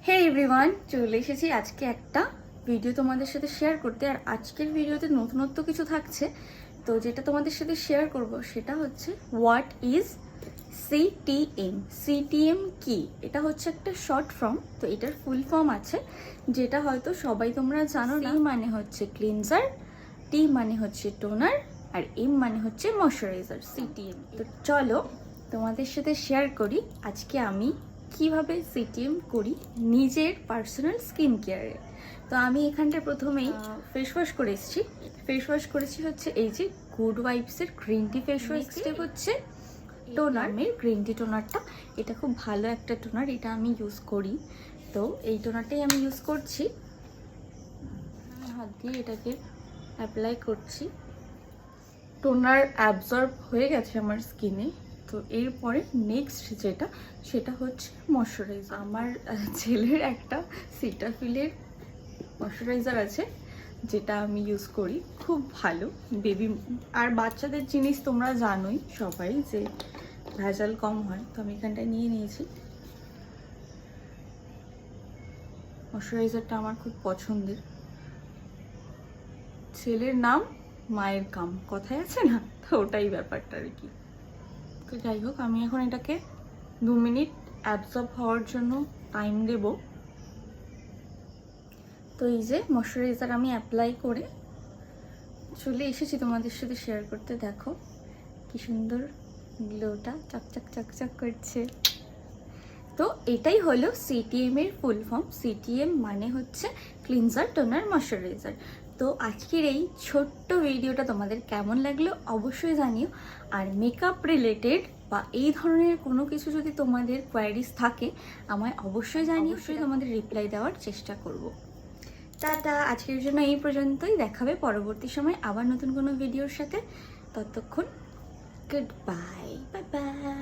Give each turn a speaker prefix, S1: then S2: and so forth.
S1: হে everyone, চলে এসেছি আজকে একটা ভিডিও তোমাদের সাথে শেয়ার করতে। আর আজকের ভিডিওতে নতুনত্ব কিছু থাকছে। তো যেটা তোমাদের সাথে শেয়ার করব সেটা হচ্ছে হোয়াট ইজ সিটিএম। সিটিএম কি? এটা হচ্ছে একটা শর্ট ফর্ম। তো এটার ফুল ফর্ম আছে যেটা হয়তো সবাই তোমরা জানো না। মানে হচ্ছে ক্লিনজার, টি মানে হচ্ছে টোনার, আর এম মানে হচ্ছে ময়শ্চারাইজার। সিটিএম। তো চলো তোমাদের সাথে শেয়ার করি আজকে আমি কিভাবে সিটিএম করি নিজের পার্সোনাল স্কিন কেয়ারে। তো আমি এখানটা প্রথমেই ফেস ওয়াশ করে এসেছি। ফেস ওয়াশ করেছি হচ্ছে এই যে গুড ওয়াইবসের green tea face wash. Step হচ্ছে টোনারের গ্রিন টি টোনারটা। এটা খুব ভালো একটা টোনার, এটা আমি ইউজ করি। তো এই টোনারটাই আমি ইউজ করছি। হাত দিয়ে এটাকে অ্যাপ্লাই করছি। টোনার অ্যাবজর্ব হয়ে গেছে আমার স্কিনে। তো এরপরে নেক্সট সেটা হচ্ছে ময়শ্চারাইজার। আমার ছেলের একটা সিটাফিলের ময়শ্চারাইজার আছে যেটা আমি ইউজ করি, খুব ভালো। বেবি আর বাচ্চাদের জিনিস তোমরা জানোই সবাই যে ভেজাল কম হয়। তো আমি এখানটায় নিয়ে নিয়েছি। ময়শ্চারাইজারটা আমার খুব পছন্দের। ছেলের নাম মায়ের কাম, কথায় আছে না, তো ওটাই ব্যাপারটা আর কি। তো যাই হোক, আমি এখন এটাকে 2 মিনিট অ্যাবজর্ব হওয়ার জন্য টাইম দেব। তো এই যে ময়শ্চারাইজার আমি অ্যাপ্লাই করে চলে এসেছি তোমাদের সাথে শেয়ার করতে। দেখো কি সুন্দর গ্লোটা চকচক চকচক করছে। তো এটাই হলো সিটিএম এর ফুল ফর্ম। সিটিএম মানে হচ্ছে ক্লিনজার, টোনার, ময়শ্চারাইজার। তো আজকের এই ছোট্ট ভিডিওটা তোমাদের কেমন লাগলো অবশ্যই জানিও। আর মেকআপ রিলেটেড বা এই ধরনের কোনো কিছু যদি তোমাদের কোয়ারিজ থাকে আমায় অবশ্যই জানিও, অবশ্যই তোমাদের রিপ্লাই দেওয়ার চেষ্টা করব। টাটা, আজকের জন্য এই পর্যন্তই। দেখাবে পরবর্তী সময় আবার নতুন কোনো ভিডিওর সাথে। ততক্ষণ গুড বাই, বাই বাই।